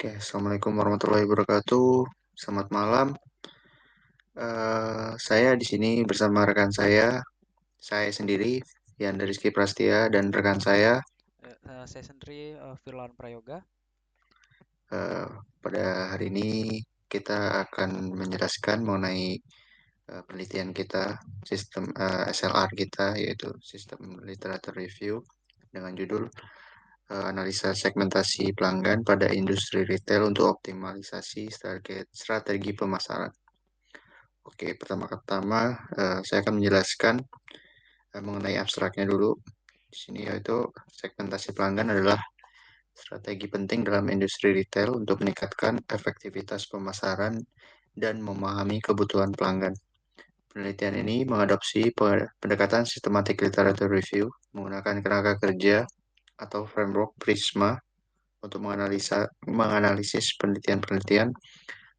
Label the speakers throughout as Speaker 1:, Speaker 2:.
Speaker 1: Oke, Assalamualaikum warahmatullahi wabarakatuh. Selamat malam. Saya di sini bersama rekan saya sendiri, Yanda Rizky Prastia, dan rekan saya.
Speaker 2: Saya sendiri Firlan Prayoga.
Speaker 1: eh, Pada hari ini kita akan menjelaskan mengenai penelitian kita, sistem SLR kita, yaitu Sistem Literatur Review, dengan judul Analisa Segmentasi Pelanggan pada Industri Retail untuk Optimalisasi Strategi Pemasaran. Oke, pertama-tama saya akan menjelaskan mengenai abstraknya dulu. Di sini yaitu segmentasi pelanggan adalah strategi penting dalam industri retail untuk meningkatkan efektivitas pemasaran dan memahami kebutuhan pelanggan. Penelitian ini mengadopsi pendekatan sistematik literatur review menggunakan kerangka kerja atau framework Prisma untuk menganalisis penelitian-penelitian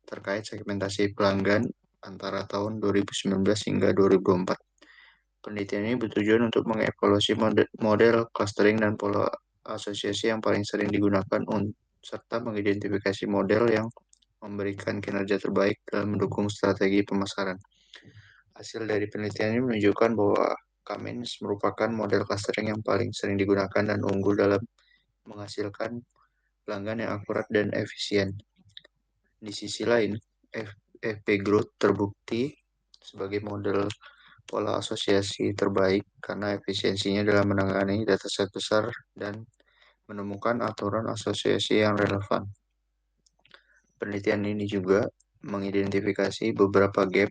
Speaker 1: terkait segmentasi pelanggan antara tahun 2019 hingga 2024. Penelitian ini bertujuan untuk mengevaluasi model clustering dan pola asosiasi yang paling sering digunakan serta mengidentifikasi model yang memberikan kinerja terbaik dalam mendukung strategi pemasaran. Hasil dari penelitian ini menunjukkan bahwa Cummins merupakan model clustering yang paling sering digunakan dan unggul dalam menghasilkan pelanggan yang akurat dan efisien. Di sisi lain, FP Growth terbukti sebagai model pola asosiasi terbaik karena efisiensinya dalam menangani dataset besar dan menemukan aturan asosiasi yang relevan. Penelitian ini juga mengidentifikasi beberapa gap,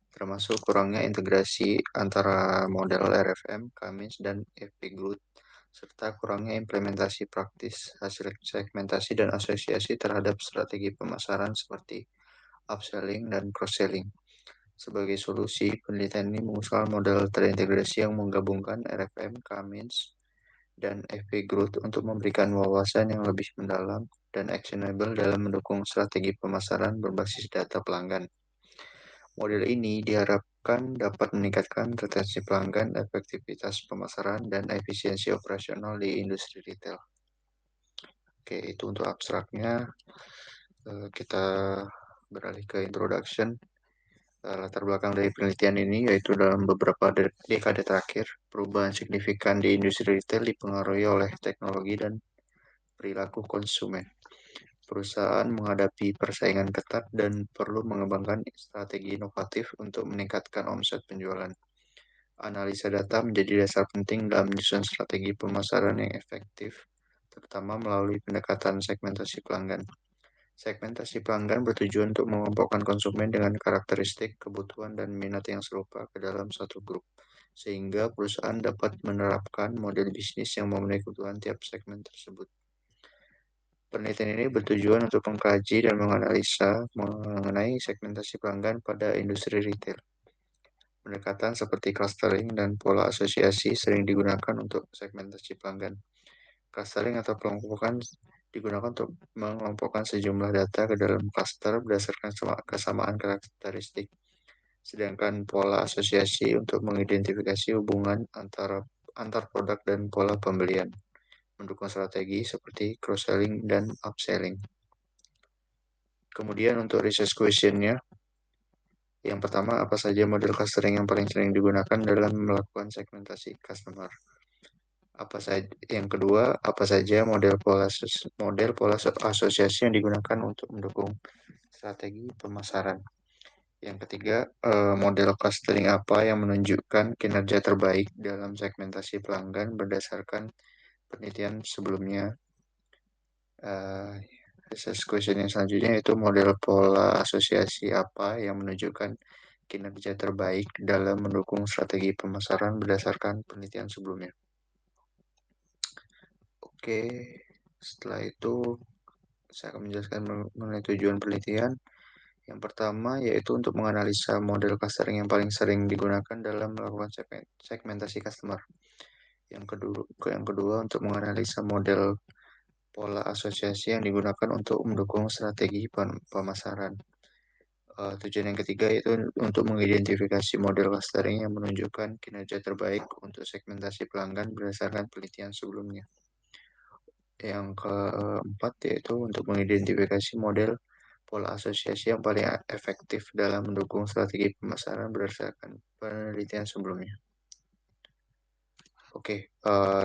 Speaker 1: termasuk kurangnya integrasi antara model RFM, Cummins, dan FP Growth, serta kurangnya implementasi praktis hasil segmentasi dan asosiasi terhadap strategi pemasaran seperti upselling dan cross-selling. Sebagai solusi, penelitian ini mengusulkan model terintegrasi yang menggabungkan RFM, Cummins, dan FP Growth untuk memberikan wawasan yang lebih mendalam dan actionable dalam mendukung strategi pemasaran berbasis data pelanggan. Model ini diharapkan dapat meningkatkan retensi pelanggan, efektivitas pemasaran, dan efisiensi operasional di industri retail. Oke, itu untuk abstraknya. Kita beralih ke introduction. Latar belakang dari penelitian ini yaitu dalam beberapa dekade terakhir, perubahan signifikan di industri retail dipengaruhi oleh teknologi dan perilaku konsumen. Perusahaan menghadapi persaingan ketat dan perlu mengembangkan strategi inovatif untuk meningkatkan omset penjualan. Analisa data menjadi dasar penting dalam menyusun strategi pemasaran yang efektif, terutama melalui pendekatan segmentasi pelanggan. Segmentasi pelanggan bertujuan untuk mengelompokkan konsumen dengan karakteristik, kebutuhan, dan minat yang serupa ke dalam satu grup, sehingga perusahaan dapat menerapkan model bisnis yang memenuhi kebutuhan tiap segmen tersebut. Penelitian ini bertujuan untuk mengkaji dan menganalisa mengenai segmentasi pelanggan pada industri retail. Pendekatan seperti clustering dan pola asosiasi sering digunakan untuk segmentasi pelanggan. Clustering atau kelompokan digunakan untuk mengelompokkan sejumlah data ke dalam cluster berdasarkan kesamaan karakteristik. Sedangkan pola asosiasi untuk mengidentifikasi hubungan antar produk dan pola pembelian, mendukung strategi seperti cross-selling dan upselling. Kemudian untuk research question-nya, yang pertama, apa saja model clustering yang paling sering digunakan dalam melakukan segmentasi customer? Yang kedua, apa saja model pola asosiasi yang digunakan untuk mendukung strategi pemasaran? Yang ketiga, model clustering apa yang menunjukkan kinerja terbaik dalam segmentasi pelanggan berdasarkan penelitian sebelumnya? Eh, Research question yang selanjutnya yaitu model pola asosiasi apa yang menunjukkan kinerja terbaik dalam mendukung strategi pemasaran berdasarkan penelitian sebelumnya. Oke, setelah itu saya akan menjelaskan mengenai tujuan penelitian. Yang pertama yaitu untuk menganalisa model clustering yang paling sering digunakan dalam melakukan segmentasi customer. Yang kedua untuk menganalisa model pola asosiasi yang digunakan untuk mendukung strategi pemasaran. Tujuan yang ketiga yaitu untuk mengidentifikasi model clustering yang menunjukkan kinerja terbaik untuk segmentasi pelanggan berdasarkan penelitian sebelumnya. Yang keempat yaitu untuk mengidentifikasi model pola asosiasi yang paling efektif dalam mendukung strategi pemasaran berdasarkan penelitian sebelumnya. Oke,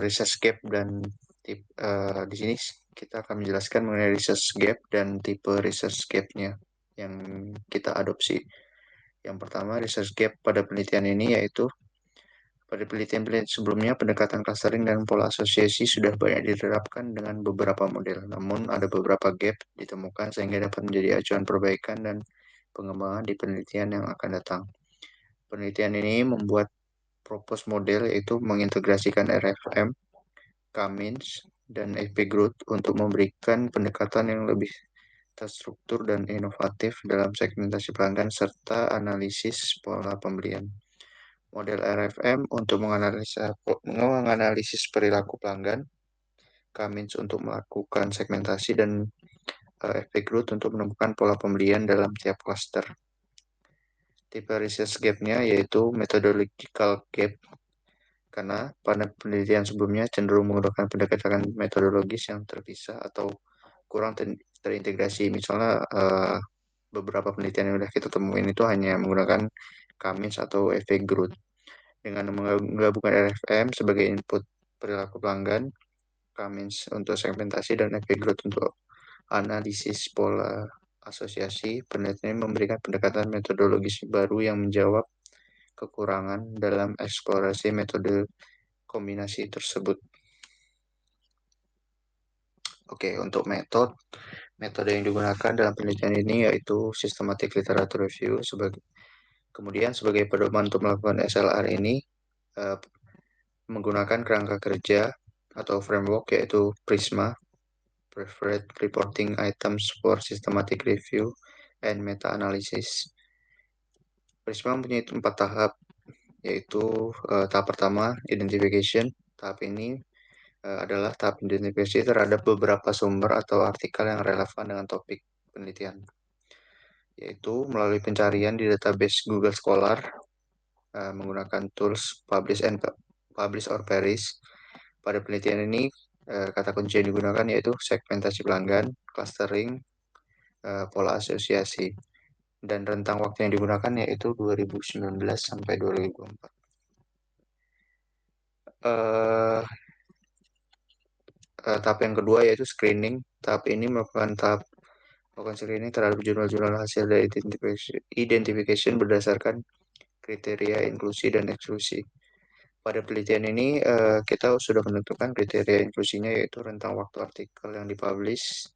Speaker 1: research gap dan di sini kita akan menjelaskan mengenai research gap dan tipe research gap-nya yang kita adopsi. Yang pertama, research gap pada penelitian ini yaitu pada penelitian-penelitian sebelumnya, pendekatan clustering dan pola asosiasi sudah banyak diterapkan dengan beberapa model. Namun, ada beberapa gap ditemukan sehingga dapat menjadi acuan perbaikan dan pengembangan di penelitian yang akan datang. Penelitian ini membuat propose model yaitu mengintegrasikan RFM, Cummins, dan FP-Groot untuk memberikan pendekatan yang lebih terstruktur dan inovatif dalam segmentasi pelanggan serta analisis pola pembelian. Model RFM untuk menganalisis perilaku pelanggan, Cummins untuk melakukan segmentasi, dan FP-Groot untuk menemukan pola pembelian dalam tiap cluster. Tipe research gap-nya yaitu methodological gap, karena pada penelitian sebelumnya cenderung menggunakan pendekatan metodologis yang terpisah atau kurang terintegrasi. Misalnya beberapa penelitian yang sudah kita temuin itu hanya menggunakan Cummins atau efek Groot. Dengan menggabungkan RFM sebagai input perilaku pelanggan, Cummins untuk segmentasi, dan efek Groot untuk analisis pola asosiasi, penelitian memberikan pendekatan metodologis baru yang menjawab kekurangan dalam eksplorasi metode kombinasi tersebut. Oke, untuk metode yang digunakan dalam penelitian ini yaitu systematic literature review. Kemudian sebagai pedoman untuk melakukan SLR ini, eh, menggunakan kerangka kerja atau framework yaitu PRISMA, Preferred Reporting Items for Systematic Review and Meta-Analysis. PRISMA mempunyai 4 tahap, yaitu tahap pertama, Identification. Tahap ini adalah tahap identifikasi terhadap beberapa sumber atau artikel yang relevan dengan topik penelitian, yaitu melalui pencarian di database Google Scholar menggunakan tools Publish or Perish. Pada penelitian ini, kata kunci yang digunakan yaitu segmentasi pelanggan, clustering, pola asosiasi, dan rentang waktu yang digunakan yaitu 2019 sampai 2024. Eh, tahap yang kedua yaitu screening. Tahap ini merupakan tahap melakukan screening terhadap jurnal-jurnal hasil dari identification berdasarkan kriteria inklusi dan eksklusi. Pada penelitian ini, kita sudah menentukan kriteria inklusinya yaitu rentang waktu artikel yang dipublish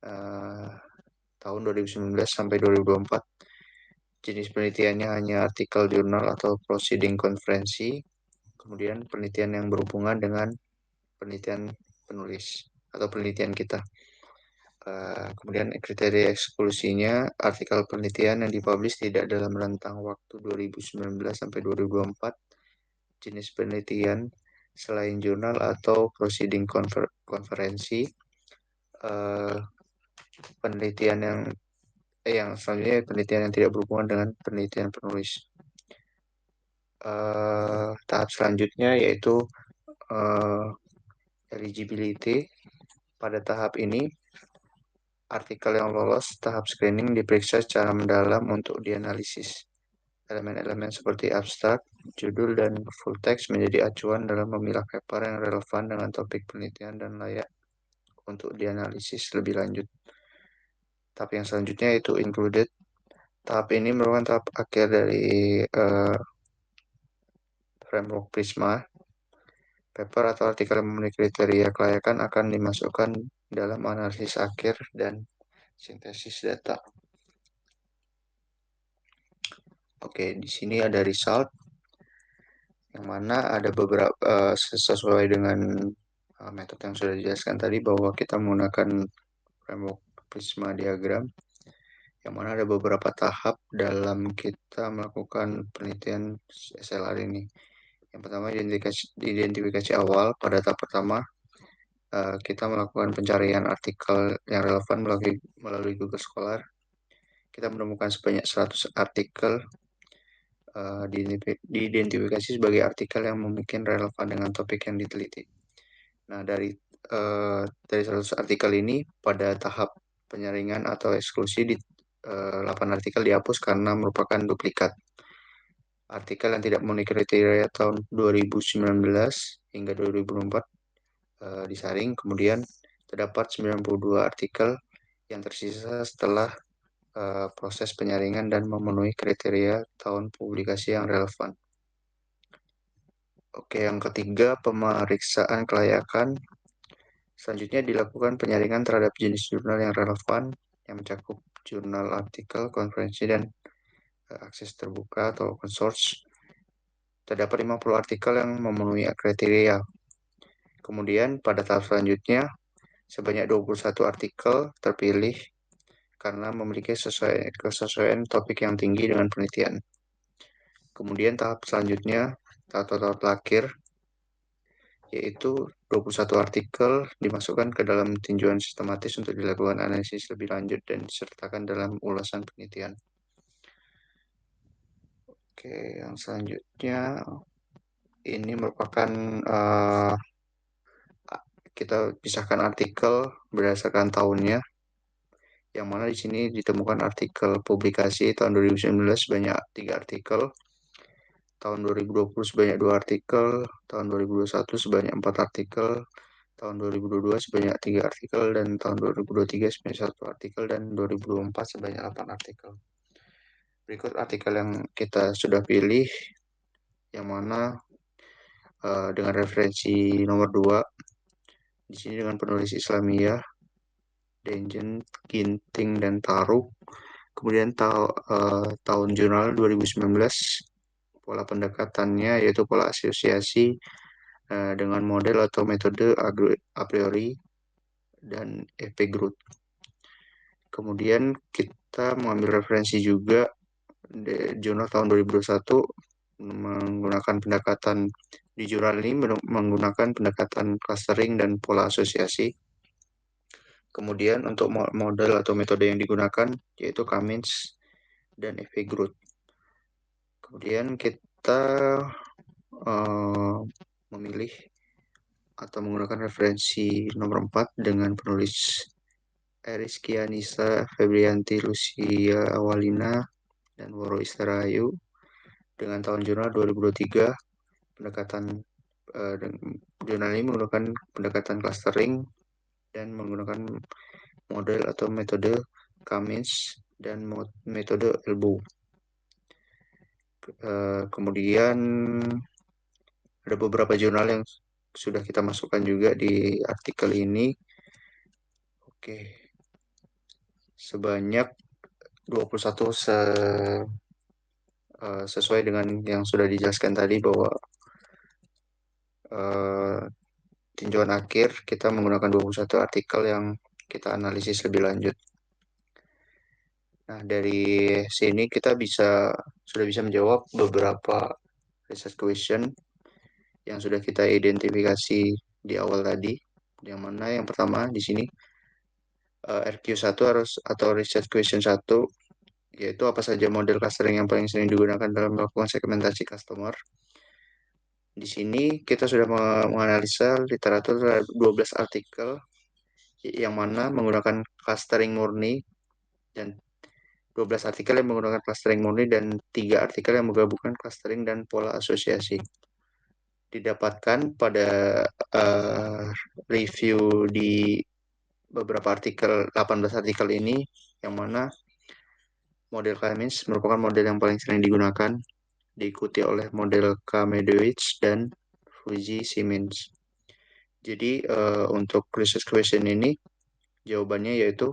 Speaker 1: eh, tahun 2019 sampai 2024. Jenis penelitiannya hanya artikel jurnal atau proceeding konferensi, kemudian penelitian yang berhubungan dengan penelitian penulis atau penelitian kita. Kemudian kriteria eksklusinya, artikel penelitian yang dipublish tidak dalam rentang waktu 2019 sampai 2024, jenis penelitian selain jurnal atau proceeding konferensi, eh, penelitian yang selanjutnya penelitian yang tidak berhubungan dengan penelitian penulis. Tahap selanjutnya yaitu eh, eligibility. Pada tahap ini, artikel yang lolos tahap screening diperiksa secara mendalam untuk dianalisis. Elemen-elemen seperti abstrak, judul, dan full text menjadi acuan dalam memilah paper yang relevan dengan topik penelitian dan layak untuk dianalisis lebih lanjut. Tahap yang selanjutnya yaitu included. Tahap ini merupakan tahap akhir dari framework Prisma. Paper atau artikel yang memenuhi kriteria kelayakan akan dimasukkan dalam analisis akhir dan sintesis data. Oke, di sini ada result yang mana ada beberapa sesuai dengan metode yang sudah dijelaskan tadi bahwa kita menggunakan framework Prisma diagram yang mana ada beberapa tahap dalam kita melakukan penelitian SLR ini. Yang pertama identifikasi awal. Pada tahap pertama kita melakukan pencarian artikel yang relevan melalui Google Scholar. Kita menemukan sebanyak 100 artikel diidentifikasi sebagai artikel yang mungkin relevan dengan topik yang diteliti. Nah, dari dari 100 artikel ini pada tahap penyaringan atau eksklusi 8 artikel dihapus karena merupakan duplikat. Artikel yang tidak memenuhi kriteria tahun 2019 hingga 2024 disaring, kemudian terdapat 92 artikel yang tersisa setelah proses penyaringan dan memenuhi kriteria tahun publikasi yang relevan. Oke, yang ketiga, pemeriksaan kelayakan. Selanjutnya dilakukan penyaringan terhadap jenis jurnal yang relevan yang mencakup jurnal artikel, konferensi, dan akses terbuka atau open source. Terdapat 50 artikel yang memenuhi kriteria. Kemudian pada tahap selanjutnya, sebanyak 21 artikel terpilih karena memiliki kesesuaian topik yang tinggi dengan penelitian. Kemudian tahap selanjutnya, atau tahap terakhir, yaitu 21 artikel dimasukkan ke dalam tinjauan sistematis untuk dilakukan analisis lebih lanjut dan disertakan dalam ulasan penelitian. Oke, yang selanjutnya ini merupakan kita pisahkan artikel berdasarkan tahunnya, yang mana di sini ditemukan artikel publikasi tahun 2019 sebanyak 3 artikel, tahun 2020 sebanyak 2 artikel, tahun 2021 sebanyak 4 artikel, tahun 2022 sebanyak 3 artikel, dan tahun 2023 sebanyak 1 artikel, dan 2024 sebanyak 8 artikel. Berikut artikel yang kita sudah pilih, yang mana dengan referensi nomor 2, di sini dengan penulis Islamiyah, Denjen, Ginting, dan Taruk. Kemudian tahun jurnal 2019, pola pendekatannya yaitu pola asosiasi dengan model atau metode a priori dan efek Groot. Kemudian kita mengambil referensi juga di jurnal tahun 2021 menggunakan pendekatan di jurnal ini menggunakan pendekatan clustering dan pola asosiasi. Kemudian untuk model atau metode yang digunakan yaitu Cummins dan efek Groot. Kemudian kita memilih atau menggunakan referensi nomor 4 dengan penulis Eriski Anissa, Febrianti Lucia Awalina, dan Woro Istarayu dengan tahun jurnal 2023. Pendekatan jurnal ini menggunakan pendekatan clustering dan menggunakan model atau metode Cummins dan metode Elbow. Kemudian ada beberapa jurnal yang sudah kita masukkan juga di artikel ini. Oke, sebanyak 21 sesuai dengan yang sudah dijelaskan tadi bahwa tinjauan akhir kita menggunakan 21 artikel yang kita analisis lebih lanjut. Nah, dari sini kita sudah bisa menjawab beberapa research question yang sudah kita identifikasi di awal tadi. Yang mana yang pertama di sini RQ1 atau research question 1, yaitu apa saja model clustering yang paling sering digunakan dalam melakukan segmentasi customer. Di sini kita sudah menganalisa literatur 12 artikel yang mana menggunakan clustering murni, dan 12 artikel yang menggunakan clustering murni dan 3 artikel yang menggabungkan clustering dan pola asosiasi. Didapatkan pada review di beberapa artikel, 18 artikel ini, yang mana model Cummins merupakan model yang paling sering digunakan, diikuti oleh model K-Medowitz dan Fuji Siemens. Jadi untuk research question ini jawabannya yaitu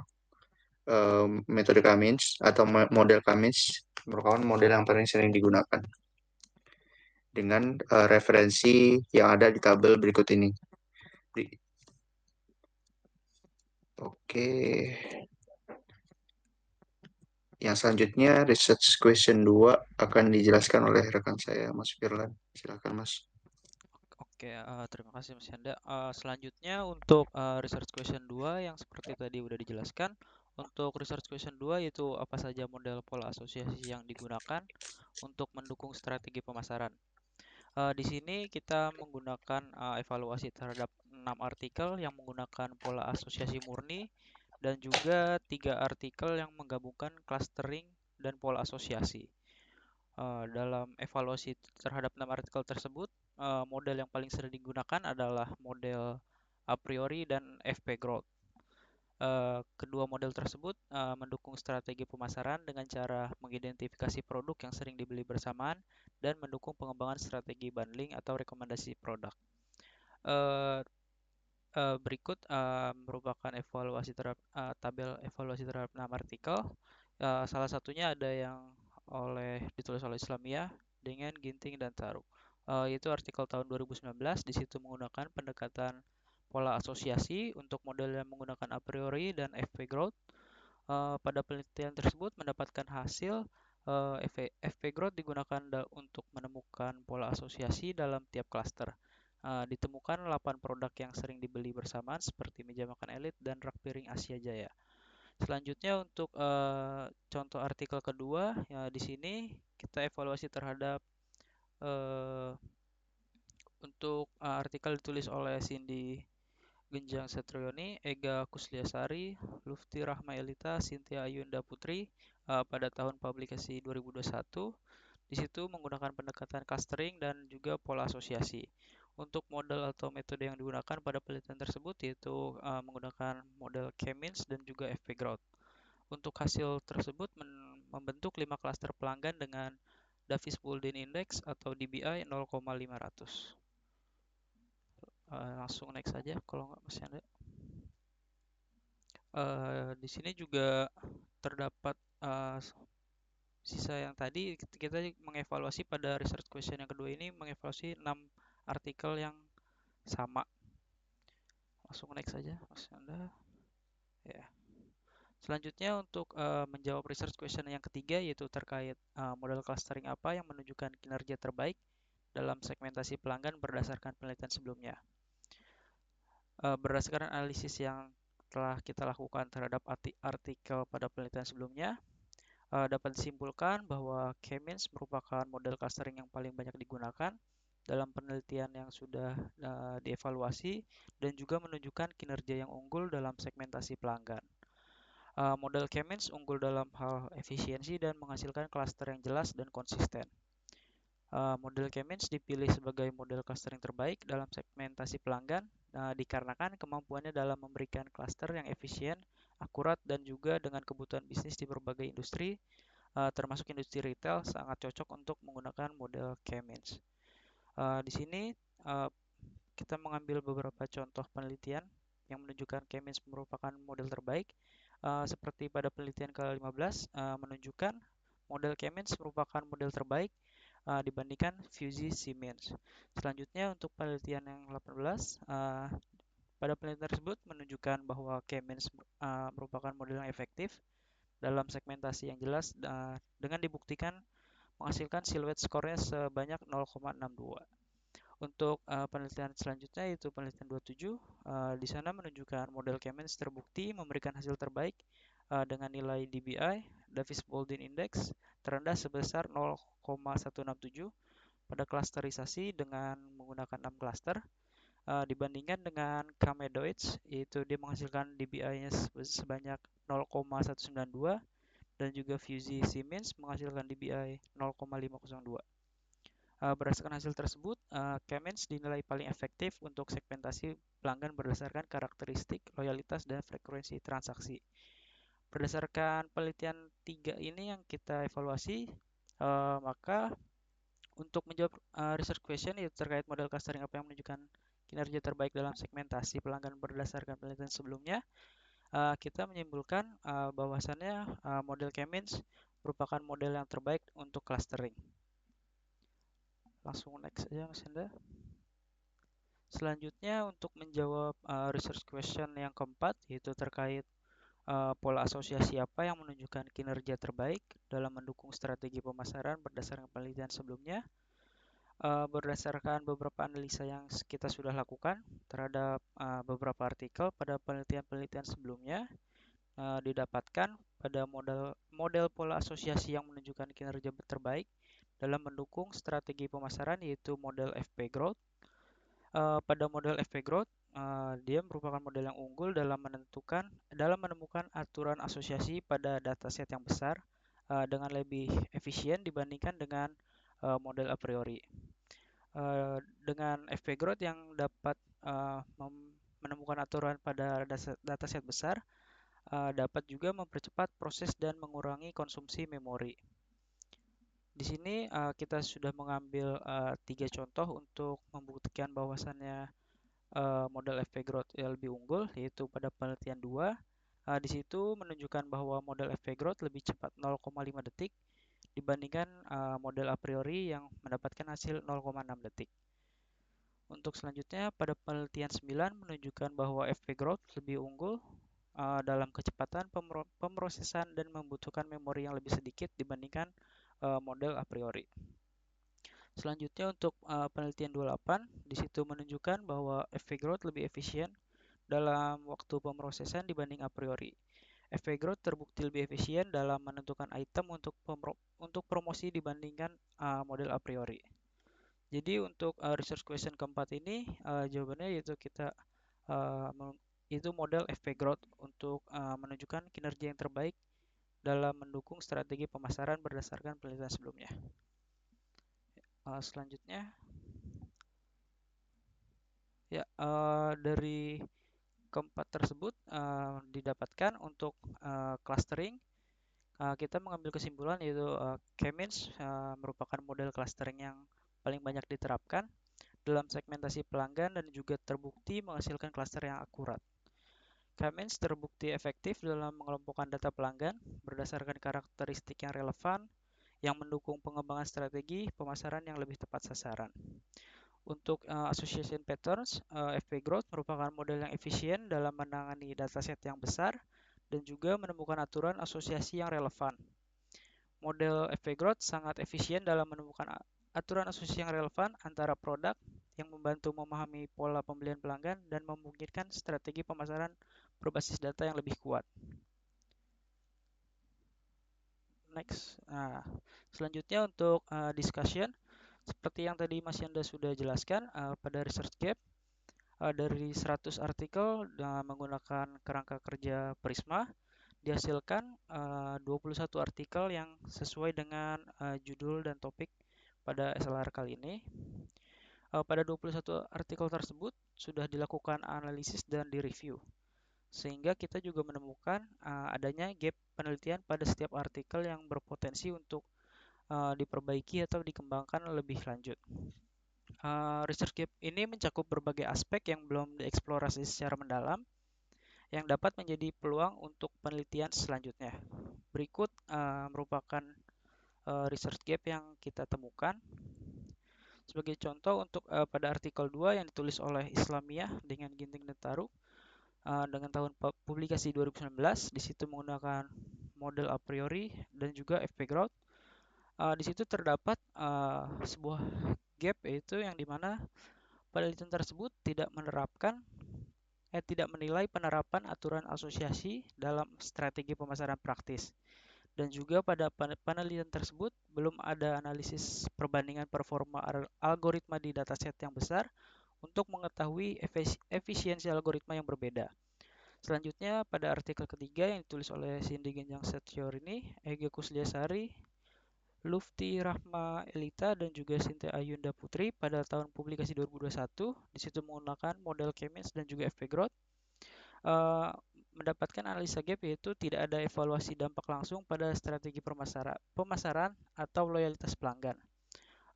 Speaker 1: metode Cummins atau model Cummins merupakan model yang paling sering digunakan dengan referensi yang ada di tabel berikut ini. Oke. Yang selanjutnya research question 2 akan dijelaskan oleh rekan saya, Mas Firlan. Silakan, Mas.
Speaker 2: Oke, terima kasih Mas Yanda. Selanjutnya untuk research question 2 yang seperti tadi udah dijelaskan, untuk research question 2 yaitu apa saja model pola asosiasi yang digunakan untuk mendukung strategi pemasaran. Di sini kita menggunakan evaluasi terhadap 6 artikel yang menggunakan pola asosiasi murni dan juga 3 artikel yang menggabungkan clustering dan pola asosiasi. Dalam evaluasi terhadap 6 artikel tersebut, model yang paling sering digunakan adalah model a priori dan FP growth. Kedua model tersebut mendukung strategi pemasaran dengan cara mengidentifikasi produk yang sering dibeli bersamaan dan mendukung pengembangan strategi bundling atau rekomendasi produk. Eh, Berikut merupakan evaluasi terhadap tabel evaluasi terhadap 6 artikel. Salah satunya ada yang ditulis oleh Islamiyah dengan Ginting dan Taruk. Yaitu artikel tahun 2019. Di situ menggunakan pendekatan pola asosiasi untuk model yang menggunakan a priori dan FP growth. Pada penelitian tersebut mendapatkan hasil FP growth digunakan untuk menemukan pola asosiasi dalam tiap klaster. Ditemukan 8 produk yang sering dibeli bersamaan seperti meja makan elit dan rak piring Asia Jaya. Selanjutnya untuk contoh artikel kedua, ya di sini kita evaluasi terhadap eh, untuk artikel ditulis oleh Cindy Genjang Setrioni, Ega Kusliasari, Lufti Rahmaelita, Cynthia Ayunda Putri pada tahun publikasi 2021. Di situ menggunakan pendekatan clustering dan juga pola asosiasi. Untuk model atau metode yang digunakan pada penelitian tersebut yaitu menggunakan model K-means dan juga FP growth. Untuk hasil tersebut membentuk 5 klaster pelanggan dengan Davis Bouldin Index atau DBI 0,500. Langsung next saja kalau nggak masih ada. Di sini juga terdapat sisa yang tadi kita mengevaluasi pada research question yang kedua ini mengevaluasi 6 artikel yang sama. Langsung next saja Mas Anda. Ya. Selanjutnya untuk menjawab research question yang ketiga yaitu terkait model clustering apa yang menunjukkan kinerja terbaik dalam segmentasi pelanggan berdasarkan penelitian sebelumnya. Berdasarkan analisis yang telah kita lakukan terhadap artikel pada penelitian sebelumnya, dapat disimpulkan bahwa K-means merupakan model clustering yang paling banyak digunakan dalam penelitian yang sudah dievaluasi dan juga menunjukkan kinerja yang unggul dalam segmentasi pelanggan. Model K-means unggul dalam hal efisiensi dan menghasilkan klaster yang jelas dan konsisten. Model K-means dipilih sebagai model clustering terbaik dalam segmentasi pelanggan dikarenakan kemampuannya dalam memberikan klaster yang efisien, akurat, dan juga dengan kebutuhan bisnis di berbagai industri, termasuk industri retail, sangat cocok untuk menggunakan model K-means. Di sini kita mengambil beberapa contoh penelitian yang menunjukkan K-means merupakan model terbaik. Seperti pada penelitian ke-15 menunjukkan model K-means merupakan model terbaik dibandingkan Fuzzy Siemens. Selanjutnya untuk penelitian yang 18, pada penelitian tersebut menunjukkan bahwa K-means merupakan model yang efektif dalam segmentasi yang jelas dengan dibuktikan menghasilkan siluet skornya sebanyak 0,62. Untuk penelitian selanjutnya yaitu penelitian 27, di sana menunjukkan model K-means terbukti memberikan hasil terbaik dengan nilai DBI, Davis Bouldin Index, terendah sebesar 0,167 pada klasterisasi dengan menggunakan 6 klaster dibandingkan dengan Kamedoids yaitu dia menghasilkan DBI-nya sebanyak 0,192 dan juga Fuzzy Siemens menghasilkan DBI 0,502. Berdasarkan hasil tersebut, K-means dinilai paling efektif untuk segmentasi pelanggan berdasarkan karakteristik, loyalitas, dan frekuensi transaksi. Berdasarkan penelitian 3 ini yang kita evaluasi, maka untuk menjawab research question yaitu terkait model clustering apa yang menunjukkan kinerja terbaik dalam segmentasi pelanggan berdasarkan penelitian sebelumnya, kita menyimpulkan bahwasannya model K-means merupakan model yang terbaik untuk clustering. Langsung next aja Mas Hendra. Selanjutnya untuk menjawab research question yang keempat yaitu terkait pola asosiasi apa yang menunjukkan kinerja terbaik dalam mendukung strategi pemasaran berdasarkan penelitian sebelumnya. Berdasarkan beberapa analisa yang kita sudah lakukan terhadap beberapa artikel pada penelitian-penelitian sebelumnya, didapatkan pada model pola asosiasi yang menunjukkan kinerja terbaik dalam mendukung strategi pemasaran yaitu model FP Growth. Pada model FP Growth, dia merupakan model yang unggul dalam menemukan aturan asosiasi pada dataset yang besar dengan lebih efisien dibandingkan dengan model a priori. Dengan FP Growth yang dapat menemukan aturan pada dataset besar, dapat juga mempercepat proses dan mengurangi konsumsi memori. Di sini kita sudah mengambil tiga contoh untuk membuktikan bahwasannya model FP Growth lebih unggul, yaitu pada penelitian 2. Di situ menunjukkan bahwa model FP Growth lebih cepat 0,5 detik dibandingkan model a priori yang mendapatkan hasil 0,6 detik. Untuk selanjutnya, pada penelitian 9 menunjukkan bahwa FP Growth lebih unggul dalam kecepatan pemrosesan dan membutuhkan memori yang lebih sedikit dibandingkan model a priori. Selanjutnya untuk penelitian 28, di situ menunjukkan bahwa FP Growth lebih efisien dalam waktu pemrosesan dibanding a priori. FP Growth terbukti lebih efisien dalam menentukan item untuk promosi dibandingkan model a priori. Jadi untuk research question keempat ini jawabannya yaitu uh, itu model FP Growth untuk menunjukkan kinerja yang terbaik dalam mendukung strategi pemasaran berdasarkan penelitian sebelumnya. Selanjutnya, ya dari keempat tersebut didapatkan untuk clustering, kita mengambil kesimpulan yaitu K-means merupakan model clustering yang paling banyak diterapkan dalam segmentasi pelanggan dan juga terbukti menghasilkan cluster yang akurat. K-means terbukti efektif dalam mengelompokkan data pelanggan berdasarkan karakteristik yang relevan yang mendukung pengembangan strategi pemasaran yang lebih tepat sasaran. Untuk association patterns, FP Growth merupakan model yang efisien dalam menangani dataset yang besar dan juga menemukan aturan asosiasi yang relevan. Model FP Growth sangat efisien dalam menemukan aturan asosiasi yang relevan antara produk yang membantu memahami pola pembelian pelanggan dan memungkinkan strategi pemasaran berbasis data yang lebih kuat. Next, selanjutnya untuk discussion, seperti yang tadi Mas Yanda sudah jelaskan, pada research gap dari 100 artikel menggunakan kerangka kerja Prisma dihasilkan 21 artikel yang sesuai dengan judul dan topik pada SLR kali ini. Pada 21 artikel tersebut sudah dilakukan analisis dan direview, sehingga kita juga menemukan adanya gap penelitian pada setiap artikel yang berpotensi untuk diperbaiki atau dikembangkan lebih lanjut. Research gap ini mencakup berbagai aspek yang belum dieksplorasi secara mendalam, yang dapat menjadi peluang untuk penelitian selanjutnya. Berikut merupakan research gap yang kita temukan. Sebagai contoh untuk pada artikel 2 yang ditulis oleh Islamiyah dengan Ginting dan Taruk dengan tahun publikasi 2019, di situ menggunakan model a priori dan juga FP Growth. Di situ terdapat sebuah gap yaitu yang dimana penelitian tersebut tidak menilai penerapan aturan asosiasi dalam strategi pemasaran praktis. Dan juga pada penelitian tersebut belum ada analisis perbandingan performa algoritma di dataset yang besar untuk mengetahui efisiensi algoritma yang berbeda. Selanjutnya pada artikel ketiga yang ditulis oleh Cindy Genjang Setyor ini, Ege Kusliasari, Lufti Rahma Elita dan juga Sinta Ayunda Putri pada tahun publikasi 2021, di situ menggunakan model K-means dan juga FP Growth. Mendapatkan analisa gap yaitu tidak ada evaluasi dampak langsung pada strategi pemasaran atau loyalitas pelanggan.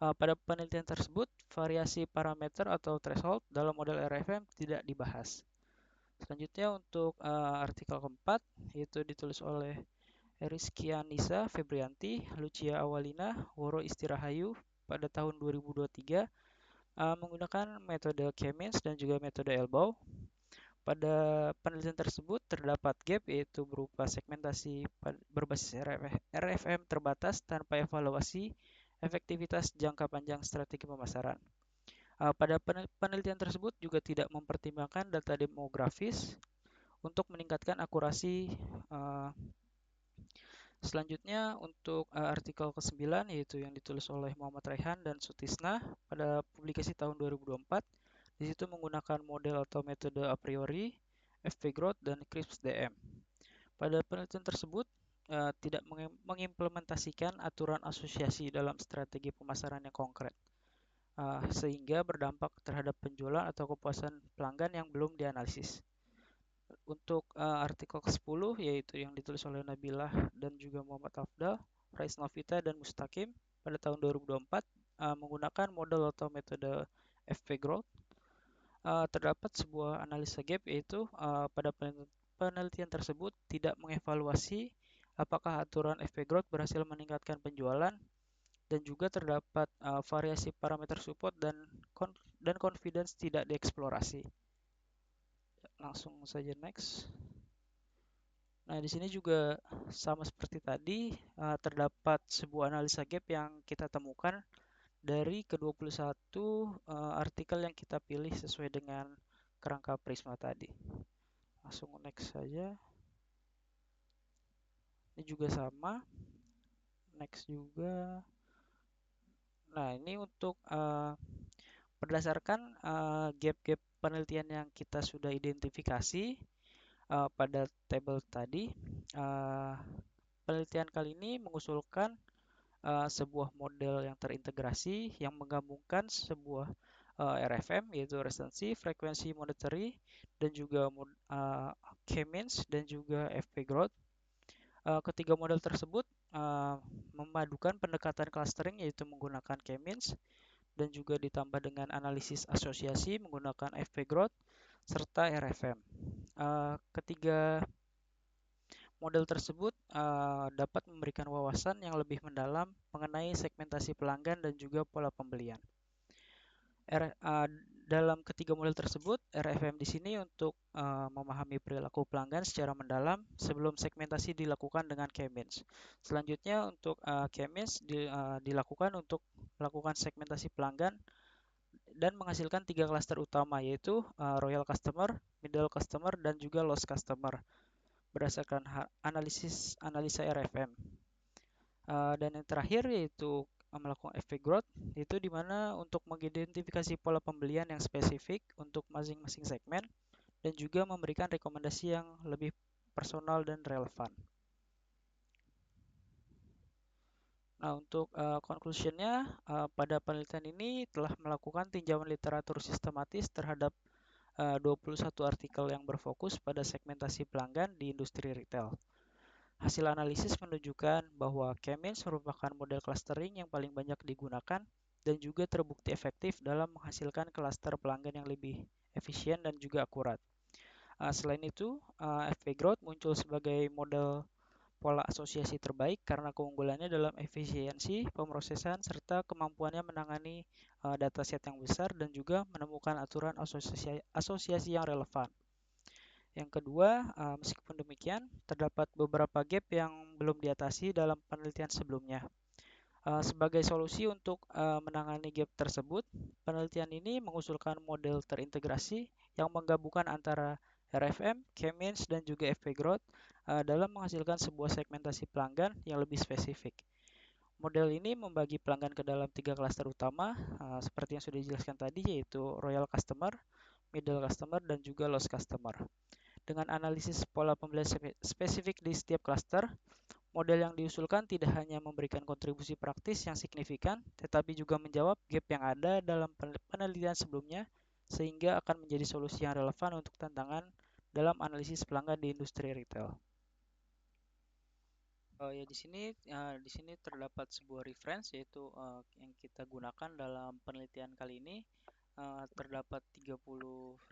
Speaker 2: Pada penelitian tersebut, variasi parameter atau threshold dalam model RFM tidak dibahas. Selanjutnya untuk artikel keempat, yaitu ditulis oleh Eriskianisa Febrianti, Lucia Awalina, Woro Istirahayu pada tahun 2023 menggunakan metode K-means dan juga metode Elbow. Pada penelitian tersebut terdapat gap yaitu berupa segmentasi berbasis RFM terbatas tanpa evaluasi efektivitas jangka panjang strategi pemasaran. Pada penelitian tersebut juga tidak mempertimbangkan data demografis untuk meningkatkan akurasi Selanjutnya untuk artikel ke-9 yaitu yang ditulis oleh Muhammad Raihan dan Sutisna pada publikasi tahun 2024. Di situ menggunakan model atau metode a priori, FP Growth dan CRISPR DM. Pada penelitian tersebut tidak mengimplementasikan aturan asosiasi dalam strategi pemasaran yang konkret, sehingga berdampak terhadap penjualan atau kepuasan pelanggan yang belum dianalisis. Untuk artikel ke-10 yaitu yang ditulis oleh Nabilah dan juga Muhammad Afdal, Rais Novita dan Mustaqim pada tahun 2024 menggunakan model atau metode FP Growth. Terdapat sebuah analisa gap yaitu pada penelitian tersebut tidak mengevaluasi apakah aturan FP Growth berhasil meningkatkan penjualan dan juga terdapat variasi parameter support dan confidence tidak dieksplorasi. Langsung saja next. Nah, di sini juga sama seperti tadi, terdapat sebuah analisa gap yang kita temukan dari ke-21 artikel yang kita pilih sesuai dengan kerangka Prisma tadi. Langsung next saja. Ini juga sama, next juga. Nah, ini untuk berdasarkan gap-gap penelitian yang kita sudah identifikasi pada tabel tadi, uh, penelitian kali ini mengusulkan sebuah model yang terintegrasi yang menggabungkan sebuah RFM yaitu recency, frekuensi monetary dan juga K-means dan juga FP growth. Ketiga model tersebut memadukan pendekatan clustering yaitu menggunakan K-means dan juga ditambah dengan analisis asosiasi menggunakan FP growth serta RFM. Ketiga model tersebut dapat memberikan wawasan yang lebih mendalam mengenai segmentasi pelanggan dan juga pola pembelian. Dalam ketiga model tersebut, RFM di sini untuk memahami perilaku pelanggan secara mendalam sebelum segmentasi dilakukan dengan K-means. Selanjutnya untuk K-means dilakukan untuk melakukan segmentasi pelanggan dan menghasilkan tiga klaster utama yaitu Royal Customer, Middle Customer, dan juga Lost Customer berdasarkan analisa RFM. Dan yang terakhir yaitu melakukan efek growth, itu di mana untuk mengidentifikasi pola pembelian yang spesifik untuk masing-masing segmen dan juga memberikan rekomendasi yang lebih personal dan relevan. Nah, untuk conclusionnya, pada penelitian ini telah melakukan tinjauan literatur sistematis terhadap 21 artikel yang berfokus pada segmentasi pelanggan di industri retail. Hasil analisis menunjukkan bahwa K-means merupakan model clustering yang paling banyak digunakan dan juga terbukti efektif dalam menghasilkan klaster pelanggan yang lebih efisien dan juga akurat. Selain itu, FP Growth muncul sebagai model pola asosiasi terbaik karena keunggulannya dalam efisiensi pemrosesan serta kemampuannya menangani dataset yang besar dan juga menemukan aturan asosiasi yang relevan. Yang kedua, meskipun demikian, terdapat beberapa gap yang belum diatasi dalam penelitian sebelumnya. Sebagai solusi untuk menangani gap tersebut, penelitian ini mengusulkan model terintegrasi yang menggabungkan antara RFM, K-means, dan juga FP Growth dalam menghasilkan sebuah segmentasi pelanggan yang lebih spesifik. Model ini membagi pelanggan ke dalam tiga klaster utama, seperti yang sudah dijelaskan tadi, yaitu Royal Customer, Middle Customer, dan juga Lost Customer. Dengan analisis pola pembelian spesifik di setiap klaster, model yang diusulkan tidak hanya memberikan kontribusi praktis yang signifikan, tetapi juga menjawab gap yang ada dalam penelitian sebelumnya, sehingga akan menjadi solusi yang relevan untuk tantangan dalam analisis pelanggan di industri retail. Ya di sini terdapat sebuah reference yaitu yang kita gunakan dalam penelitian kali ini. Terdapat 30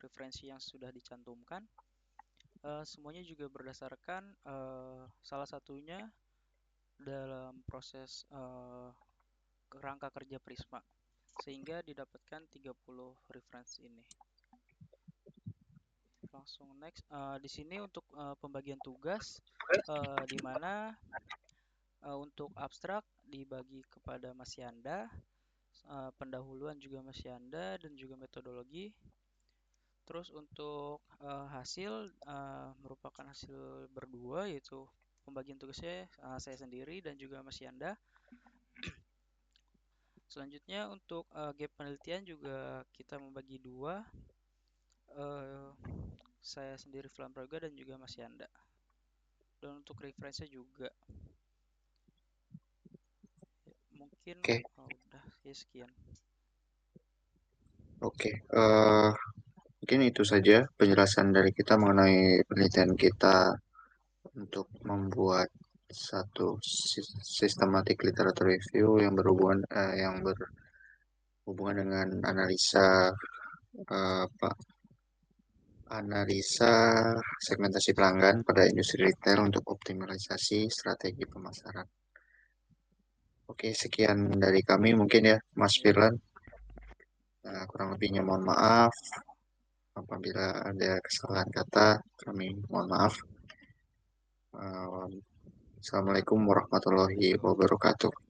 Speaker 2: referensi yang sudah dicantumkan. Semuanya juga berdasarkan salah satunya dalam proses kerangka kerja Prisma sehingga didapatkan 30 reference ini. Langsung next. Di sini untuk pembagian tugas di mana untuk abstrak dibagi kepada Mas Yanda, pendahuluan juga Mas Yanda dan juga metodologi. Terus untuk hasil merupakan hasil berdua yaitu pembagian tugasnya saya sendiri dan juga Mas Yanda. Selanjutnya untuk gap penelitian juga kita membagi dua, eh, saya sendiri Flan Prayoga dan juga Mas Yanda. Dan untuk referensinya juga ya, mungkin
Speaker 1: Oke,
Speaker 2: udah ya sekian.
Speaker 1: oke. Mungkin itu saja penjelasan dari kita mengenai penelitian kita untuk membuat satu systematic literature review yang berhubungan dengan analisa segmentasi pelanggan pada industri retail untuk optimalisasi strategi pemasaran. Oke, sekian dari kami mungkin ya, Mas
Speaker 2: Ya,
Speaker 1: Firlan. Kurang lebihnya mohon maaf. Apabila ada kesalahan kata, kami mohon maaf. Uh, Assalamualaikum warahmatullahi wabarakatuh.